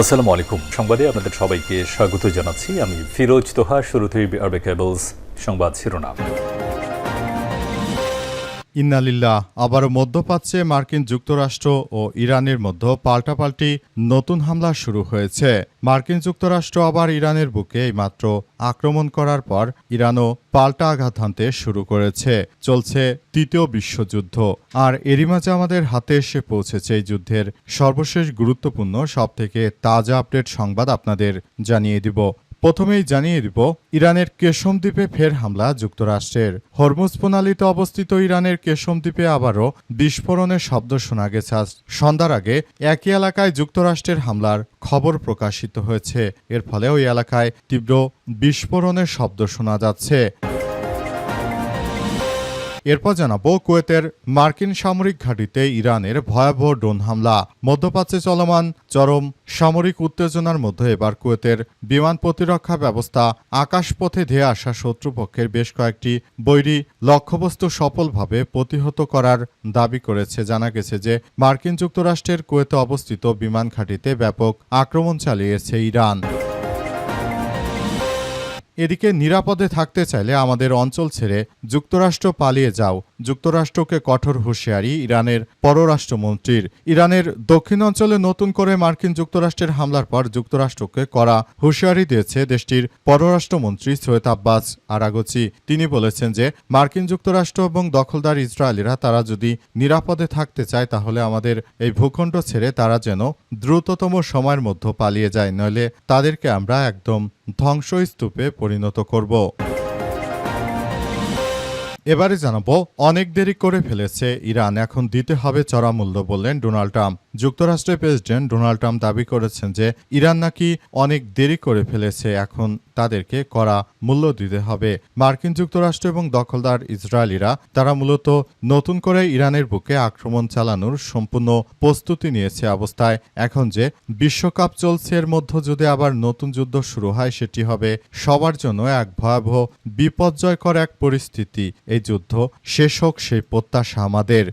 আসসালামু আলাইকুম। সংবাদে আপনাদের সবাইকে স্বাগত জানাচ্ছি। আমি ফিরোজ তোহা। শুরুতেই আরবে কেবলস সংবাদ শিরোনাম। ইন্নালিল্লাহ। আবারও মধ্যপ্রাচ্যে মার্কিন যুক্তরাষ্ট্র ও ইরানের মধ্যে পাল্টাপাল্টি নতুন হামলা শুরু হয়েছে। মার্কিন যুক্তরাষ্ট্র আবার ইরানের বুকে এইমাত্র আক্রমণ করার পর ইরানও পাল্টা আঘাত হানতে শুরু করেছে। চলছে তৃতীয় বিশ্বযুদ্ধ। আর এরই মাঝে আমাদের হাতে এসে পৌঁছেছে এই যুদ্ধের সর্বশেষ গুরুত্বপূর্ণ সবথেকে তাজা আপডেট সংবাদ আপনাদের জানিয়ে দিব। প্রথমেই জানিয়ে দিব, ইরানের কেশম দ্বীপে ফের হামলা যুক্তরাষ্ট্রের। হরমুজ প্রণালীতে অবস্থিত ইরানের কেশম দ্বীপে আবারও বিস্ফোরণের শব্দ শোনা গেছে। আজ সন্ধ্যার আগে একই এলাকায় যুক্তরাষ্ট্রের হামলার খবর প্রকাশিত হয়েছে। এর ফলে ওই এলাকায় তীব্র বিস্ফোরণের শব্দ শোনা যাচ্ছে। এরপর জানাবো, কুয়েতের মার্কিন সামরিক ঘাঁটিতে ইরানের ভয়াবহ ড্রোন হামলা। মধ্যপ্রাচ্যে চলমান চরম সামরিক উত্তেজনার মধ্যে এবার কুয়েতের বিমান প্রতিরক্ষা ব্যবস্থা আকাশপথে ধেয়ে আসা শত্রুপক্ষের বেশ কয়েকটি বৈরী লক্ষ্যবস্তু সফলভাবে প্রতিহত করার দাবি করেছে। জানা গেছে যে মার্কিন যুক্তরাষ্ট্রের কুয়েতে অবস্থিত বিমান ঘাঁটিতে ব্যাপক আক্রমণ চালিয়েছে ইরান। এদিকে নিরাপদে থাকতে চাইলে আমাদের অঞ্চল ছেড়ে যুক্তরাষ্ট্র পালিয়ে যাও, যুক্তরাষ্ট্রকে কঠোর হুঁশিয়ারি ইরানের পররাষ্ট্রমন্ত্রীর। ইরানের দক্ষিণ অঞ্চলে নতুন করে মার্কিন যুক্তরাষ্ট্রের হামলার পর যুক্তরাষ্ট্রকে কড়া হুঁশিয়ারি দিয়েছে দেশটির পররাষ্ট্রমন্ত্রী সৈয়দ আব্বাস আরাগচি। তিনি বলেছেন যে মার্কিন যুক্তরাষ্ট্র এবং দখলদার ইসরায়েলিরা তারা যদি নিরাপদে থাকতে চায় তাহলে আমাদের এই ভূখণ্ড ছেড়ে তারা যেন দ্রুততম সময়ের মধ্যে পালিয়ে যায়, নইলে তাদেরকে আমরা একদম ধ্বংসস্তূপে পরিণত করব। এবারে জানাবো, অনেক দেরি করে ফেলেছে ইরান, এখন দিতে হবে চড়া মূল্য, বললেন ডোনাল্ড ট্রাম্প। যুক্তরাষ্ট্রের প্রেসিডেন্ট ডোনাল্ড ট্রাম্প দাবি করেছেন যে ইরান নাকি অনেক দেরি করে ফেলেছে, এখন তাদেরকে কড়া মূল্য দিতে হবে। মার্কিন যুক্তরাষ্ট্র এবং দখলদার ইসরায়েলিরা তারা মূলত নতুন করে ইরানের বুকে আক্রমণ চালানোর সম্পূর্ণ প্রস্তুতি নিয়েছে অবস্থায় এখন যে বিশ্বকাপ চলছে, এর মধ্যে যদি আবার নতুন যুদ্ধ শুরু হয় সেটি হবে সবার জন্য এক ভয়াবহ বিপর্যয়কর এক পরিস্থিতি। এই যুদ্ধ শেষ হোক সেই প্রত্যাশা আমাদের।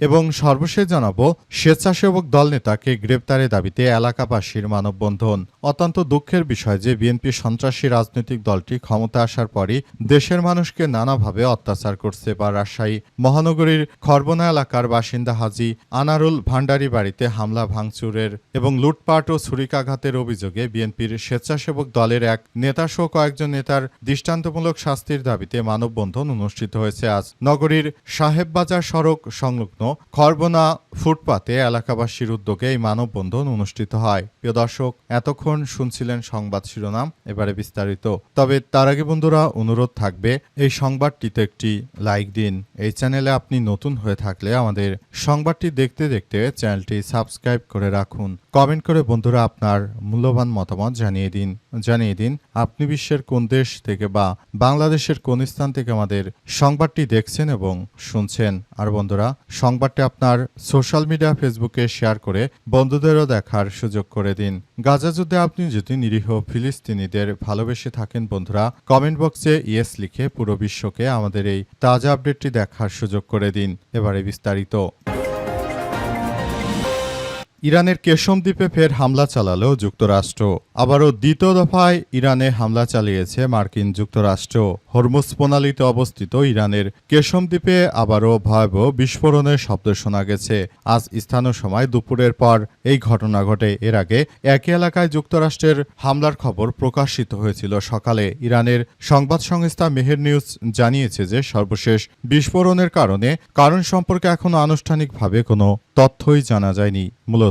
এবং সর্বশেষ জানাবো, স্বেচ্ছাসেবক দল নেতাকে গ্রেপ্তারের দাবিতে এলাকাবাসীর মানববন্ধন। অত্যন্ত দুঃখের বিষয় যে বিএনপি সন্ত্রাসী রাজনৈতিক দলটি ক্ষমতা আসার পরই দেশের মানুষকে নানাভাবে অত্যাচার করছে। বা রাজশাহী মহানগরীর খরবনা এলাকার বাসিন্দা হাজী আনারুল ভান্ডারী বাড়িতে হামলা ভাঙচুরের এবং লুটপাট ও ছুরিকাঘাতের অভিযোগে বিএনপির স্বেচ্ছাসেবক দলের এক নেতাসহ কয়েকজন নেতার দৃষ্টান্তমূলক শাস্তির দাবিতে মানববন্ধন অনুষ্ঠিত হয়েছে আজ নগরীর সাহেববাজার সড়ক সংলগ্ন খরবনা ফুটপাতে এলাকাবাসীর উদ্যোগে এই মানববন্ধন অনুষ্ঠিত হয়। প্রিয় দর্শক, এতক্ষণ শুনছিলেন সংবাদ শিরোনাম, এবারে বিস্তারিত। তবে তার আগে বন্ধুরা অনুরোধ থাকবে, এই সংবাদটিতে একটি লাইক দিন। এই চ্যানেলে আপনি নতুন হয়ে থাকলে আমাদের সংবাদটি দেখতে দেখতে চ্যানেলটি সাবস্ক্রাইব করে রাখুন। কমেন্ট করে বন্ধুরা আপনার মূল্যবান মতামত জানিয়ে দিন আপনি বিশ্বের কোন দেশ থেকে বা বাংলাদেশের কোন স্থান থেকে আমাদের সংবাদটি দেখছেন এবং শুনছেন। আর বন্ধুরা, সংবাদটি আপনার সোশ্যাল মিডিয়া ফেসবুকে শেয়ার করে বন্ধুদেরও দেখার সুযোগ করে দিন। গাজা যুদ্ধে আপনি যদি নিরীহ ফিলিস্তিনিদের ভালোবেসে থাকেন বন্ধুরা, কমেন্ট বক্সে ইয়েস লিখে পুরো বিশ্বকে আমাদের এই তাজা আপডেটটি দেখার সুযোগ করে দিন। এবারে বিস্তারিত। ইরানের কেশম দ্বীপে ফের হামলা চালালো যুক্তরাষ্ট্র। আবারও দ্বিতীয় দফায় ইরানে হামলা চালিয়েছে মার্কিন যুক্তরাষ্ট্র। হরমুজ প্রণালীতে অবস্থিত ইরানের কেশম দ্বীপে আবারও ভয়াবহ বিস্ফোরণের শব্দ শোনা গেছে। আজ স্থানীয় সময় দুপুরের পর এই ঘটনা ঘটে। এর আগে একই এলাকায় যুক্তরাষ্ট্রের হামলার খবর প্রকাশিত হয়েছিল সকালে। ইরানের সংবাদ সংস্থা মেহের নিউজ জানিয়েছে যে সর্বশেষ বিস্ফোরণের কারণ সম্পর্কে এখনো আনুষ্ঠানিকভাবে কোনো তথ্যই জানা যায়নি। মূলত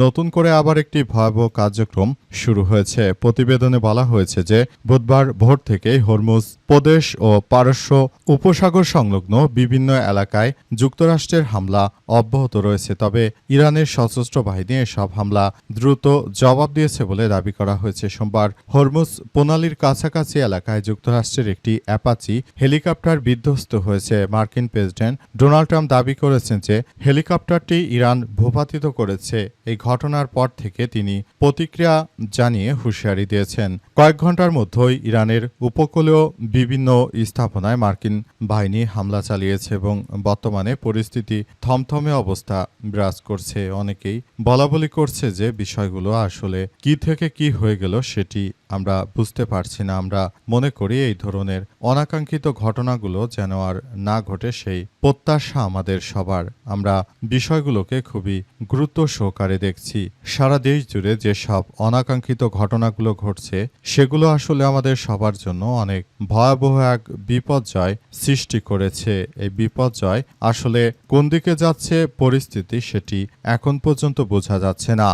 নতুন করে আবার একটি ভয়াবহ কার্যক্রম শুরু হয়েছে। প্রতিবেদনে বলা হয়েছে যে বুধবার ভোর থেকেই হরমুজ প্রদেশ ও পারস্য উপসাগর সংলগ্ন বিভিন্ন এলাকায় যুক্তরাষ্ট্রের হামলা অব্যাহত রয়েছে। তবে ইরানের সশস্ত্র বাহিনী এসব হামলা দ্রুত জবাব দিয়েছে বলে দাবি করা হয়েছে। সোমবার হরমুজ প্রণালীর কাছাকাছি এলাকায় যুক্তরাষ্ট্রের একটি অ্যাপাচি হেলিকপ্টার বিধ্বস্ত হয়েছে। মার্কিন প্রেসিডেন্ট ডোনাল্ড ট্রাম্প দাবি করেছেন যে হেলিকপ্টারটি ইরান ভূপাতিত করেছে এই ঘটনার পর থেকে তিনি প্রতিক্রিয়া জানিয়ে হুঁশিয়ারি দিয়েছেন। কয়েক ঘন্টার মধ্যেই ইরানের উপকূলীয় বিভিন্ন স্থাপনায় মার্কিন বাহিনী হামলা চালিয়েছে এবং বর্তমানে পরিস্থিতি থমথমে অবস্থা বিরাজ করছে। অনেকেই বলাবলি করছে যে বিষয়গুলো আসলে কি থেকে কি হয়ে গেল সেটি আমরা বুঝতে পারছি না। আমরা মনে করি এই ধরনের অনাকাঙ্ক্ষিত ঘটনাগুলো যেন আর না ঘটে সেই প্রত্যাশা আমাদের সবার। আমরা বিষয়গুলোকে খুবই গুরুত্ব সহকারে দেখছি। সারা দেশ জুড়ে যেসব অনাকাঙ্ক্ষিত ঘটনাগুলো ঘটছে সেগুলো আসলে আমাদের সবার জন্য অনেক ভয়াবহ এক বিপর্যয় সৃষ্টি করেছে। এই বিপর্যয় আসলে কোন দিকে যাচ্ছে পরিস্থিতি সেটি এখন পর্যন্ত বোঝা যাচ্ছে না।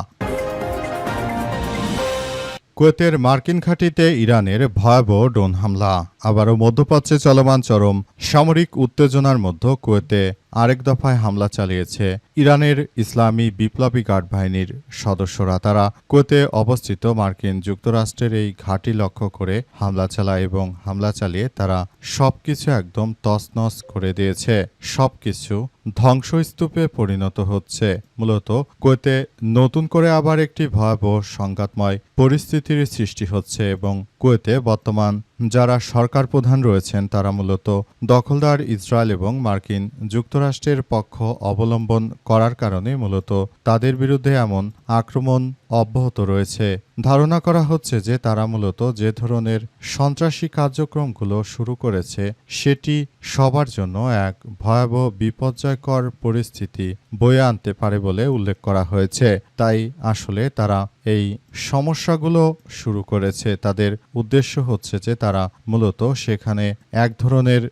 কুয়েতের মার্কিন ঘাঁটিতে ইরানের ভয়াবহ ড্রোন হামলা। আবারও মধ্যপ্রাচ্যে চলমান চরম সামরিক উত্তেজনার মধ্যে কুয়েতে আরেক দফায় হামলা চালিয়েছে ইরানের ইসলামী বিপ্লবী গার্ড বাহিনীর সদস্যরা। তারা কুয়েতে অবস্থিত মার্কিন যুক্তরাষ্ট্রের এই ঘাঁটি লক্ষ্য করে হামলা চালায় এবং হামলা চালিয়ে তারা সবকিছু একদম তছনছ করে দিয়েছে। সবকিছু ধ্বংসস্তূপে পরিণত হচ্ছে। মূলত কুয়েতে নতুন করে আবার একটি ভয়াবহ সংঘাতময় পরিস্থিতির সৃষ্টি হচ্ছে এবং কুয়েতে বর্তমান যারা সরকার প্রধান রয়েছেন তারা মূলত দখলদার ইসরায়েল এবং মার্কিন যুক্তরাষ্ট্রের পক্ষ অবলম্বন করার কারণে মূলত তাদের বিরুদ্ধে এমন আক্রমণ অব্যাহত রয়েছে। ধারণা করা হচ্ছে যে তারা মূলত যে ধরনের সন্ত্রাসী কার্যক্রমগুলো শুরু করেছে সেটি সবার জন্য এক ভয়াবহ বিপর্যয়কর পরিস্থিতি বয়ে আনতে পারে বলে উল্লেখ করা হয়েছে। তাই আসলে তারা এই সমস্যাগুলো শুরু করেছে। তাদের উদ্দেশ্য হচ্ছে যে তারা মূলত সেখানে এক ধরনের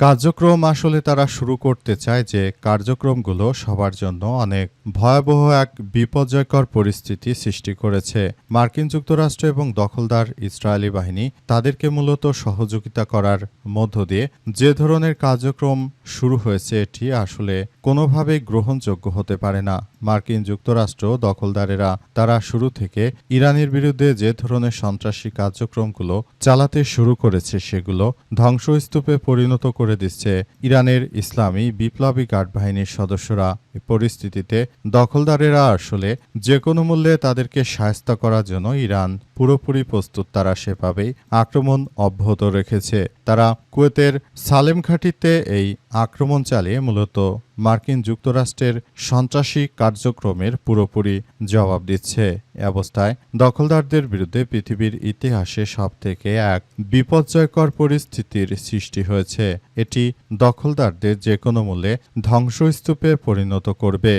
কার্যক্রম আসলে তারা শুরু করতে চায় যে কার্যক্রমগুলো সবার জন্য অনেক ভয়াবহ এক বিপর্যয়কর পরিস্থিতি সৃষ্টি করেছে। মার্কিন যুক্তরাষ্ট্র এবং দখলদার ইসরায়েলি বাহিনী তাদেরকে মূলত সহযোগিতা করার মধ্য দিয়ে যে ধরনের কার্যক্রম শুরু হয়েছে এটি আসলে কোনোভাবেই গ্রহণযোগ্য হতে পারে না। মার্কিন যুক্তরাষ্ট্র দখলদারেরা তারা শুরু থেকে ইরানের বিরুদ্ধে যে ধরনের সন্ত্রাসী কার্যক্রমগুলো চালাতে শুরু করেছে সেগুলো ধ্বংসস্তূপে পরিণত করে দিচ্ছে ইরানের ইসলামী বিপ্লবী গার্ড বাহিনীর সদস্যরা। এই পরিস্থিতিতে দখলদারেরা আসলে যে কোনো মূল্যে তাদেরকে শায়েস্তা করার জন্য ইরান পুরোপুরি প্রস্তুত। তারা সেভাবেই আক্রমণ অব্যাহত রেখেছে। তারা কুয়েতের সালেম ঘাঁটিতে এই আক্রমণ চালিয়ে মূলত মার্কিন যুক্তরাষ্ট্রের সন্ত্রাসী কার্যক্রমের পুরোপুরি জবাব দিচ্ছে। এ অবস্থায় দখলদারদের বিরুদ্ধে পৃথিবীর ইতিহাসে সবথেকে এক বিপর্যয়কর পরিস্থিতির সৃষ্টি হয়েছে। এটি দখলদারদের যে কোনো মূল্যে ধ্বংসস্তূপে পরিণত করবে।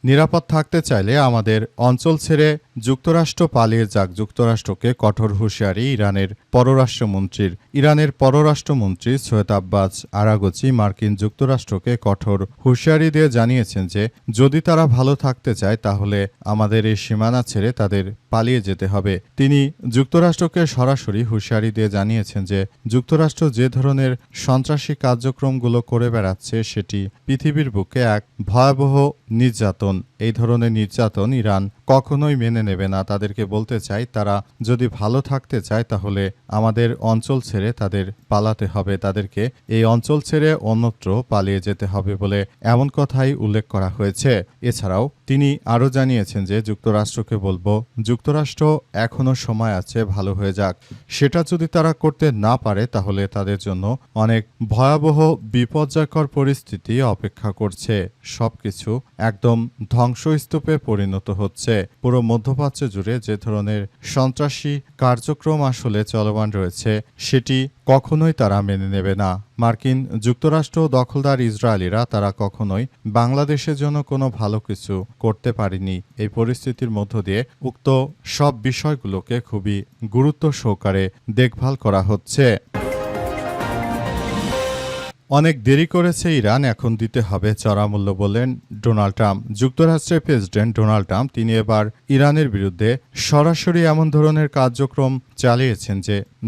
নিরাপদ থাকতে চাইলে আমাদের অঞ্চল ছেড়ে যুক্তরাষ্ট্র পালিয়ে যাক, যুক্তরাষ্ট্রকে কঠোর হুঁশিয়ারি ইরানের পররাষ্ট্রমন্ত্রীর। ইরানের পররাষ্ট্রমন্ত্রী সৈয়দ আব্বাস আরাগচি মার্কিন যুক্তরাষ্ট্রকে কঠোর হুঁশিয়ারি দিয়ে জানিয়েছেন যে যদি তারা ভালো থাকতে চায় তাহলে আমাদের এই সীমানা ছেড়ে তাদের পালিয়ে যেতে হবে। তিনি যুক্তরাষ্ট্রকে সরাসরি হুঁশিয়ারি দিয়ে জানিয়েছেন যে যুক্তরাষ্ট্র যে ধরনের সন্ত্রাসী কার্যক্রমগুলো করে বেড়াচ্ছে সেটি পৃথিবীর বুকে এক ভয়াবহ নির্যাতন। এই ধরনের নির্যাতন ইরান কখনোই মেনে নেবে না। তাদেরকে বলতে চাই তারা যদি ভালো থাকতে চায় তাহলে আমাদের অঞ্চল ছেড়ে তাদের পালাতে হবে, তাদেরকে এই অঞ্চল ছেড়ে অন্যত্র পালিয়ে যেতে হবে বলে এমন কথাই উল্লেখ করা হয়েছে। এছাড়াও তিনি আরও জানিয়েছেন যে যুক্তরাষ্ট্রকে বলবো যুক্তরাষ্ট্র এখনো সময় আছে, ভালো হয়ে যাক। সেটা যদি তারা করতে না পারে তাহলে তাদের জন্য অনেক ভয়াবহ বিপর্যয়কর পরিস্থিতি অপেক্ষা করছে। সবকিছু একদম ধ্বংসস্তূপে পরিণত হচ্ছে। পুরো মধ্যপ্রাচ্য জুড়ে যে ধরনের সন্ত্রাসী কার্যক্রম আসলে চলমান রয়েছে সেটি কখনোই তারা মেনে নেবে না। মার্কিন যুক্তরাষ্ট্র দখলদার ইসরায়েলিরা তারা কখনোই বাংলাদেশের জন্য কোনো ভালো কিছু করতে পারেনি। এই পরিস্থিতির মধ্য দিয়ে উক্ত সব বিষয়গুলোকে খুবই গুরুত্ব সহকারে দেখভাল করা হচ্ছে। অনেক দেরি করেছে ইরান, এখন দিতে হবে চড়া মূল্য বললেন ডোনাল্ড ট্রাম্প। যুক্তরাষ্ট্রের প্রেসিডেন্ট ডোনাল্ড ট্রাম্প তিনি এবার ইরানের বিরুদ্ধে সরাসরি এমন ধরনের কার্যক্রম চালিয়েছেন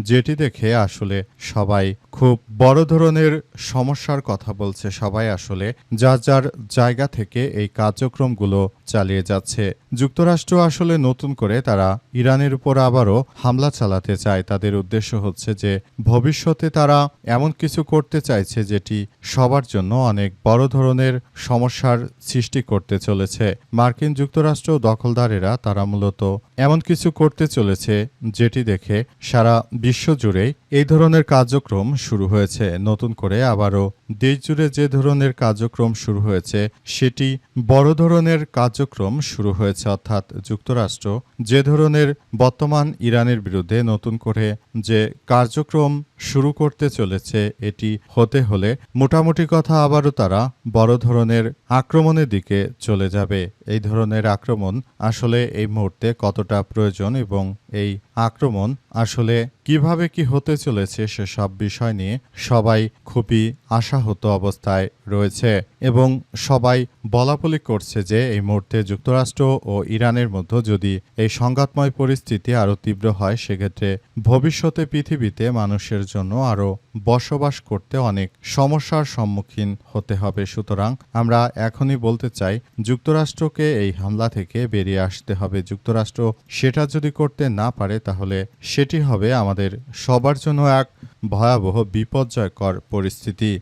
যেটি দেখে আসলে সবাই খুব বড় ধরনের সমস্যার কথা বলছে সবাই। আসলে যার যার জায়গা থেকে এই কার্যক্রমগুলো চালিয়ে যাচ্ছে। যুক্তরাষ্ট্র আসলে নতুন করে তারা ইরানের উপর আবারও হামলা চালাতে চায়। তাদের উদ্দেশ্য হচ্ছে যে ভবিষ্যতে তারা এমন কিছু করতে চাইছে যেটি সবার জন্য অনেক বড় ধরনের সমস্যার সৃষ্টি করতে চলেছে। মার্কিন যুক্তরাষ্ট্র দখলদারেরা তারা মূলত এমন কিছু করতে চলেছে যেটি দেখে সারা বিশ্ব জুড়েই এই ধরনের কার্যক্রম শুরু হয়েছে। নতুন করে আবারও দেশ জুড়ে যে ধরনের কার্যক্রম শুরু হয়েছে সেটি বড় ধরনের কার্যক্রম শুরু হয়েছে, অর্থাৎ যুক্তরাষ্ট্র যে ধরনের বর্তমান ইরানের বিরুদ্ধে নতুন করে যে কার্যক্রম শুরু করতে চলেছে এটি হতে হলে মোটামুটি কথা আবারও তারা বড় ধরনের আক্রমণের দিকে চলে যাবে। এই ধরনের আক্রমণ আসলে এই মুহূর্তে কতটা প্রয়োজন এবং এই আক্রমণ আসলে কিভাবে কি হতে চলেছে সেসব বিষয় নিয়ে সবাই খুবই আশাহত অবস্থায় রয়েছে এবং সবাই বলাবলি করছে যে এই মুহূর্তে যুক্তরাষ্ট্র ও ইরানের মধ্যে যদি এই সংঘাতময় পরিস্থিতি আরও তীব্র হয় সেক্ষেত্রে ভবিষ্যতে পৃথিবীতে মানুষের জন্য আরও বসবাস করতে অনেক সমস্যার সম্মুখীন হতে হবে। সুতরাং আমরা এখনই বলতে চাই যুক্তরাষ্ট্রকে এই হামলা থেকে বেরিয়ে আসতে হবে। যুক্তরাষ্ট্র সেটা যদি করতে না পারে তাহলে সেটি হবে আমাদের সবার জন্য এক ভয়াবহ বিপর্যয়কর পরিস্থিতি।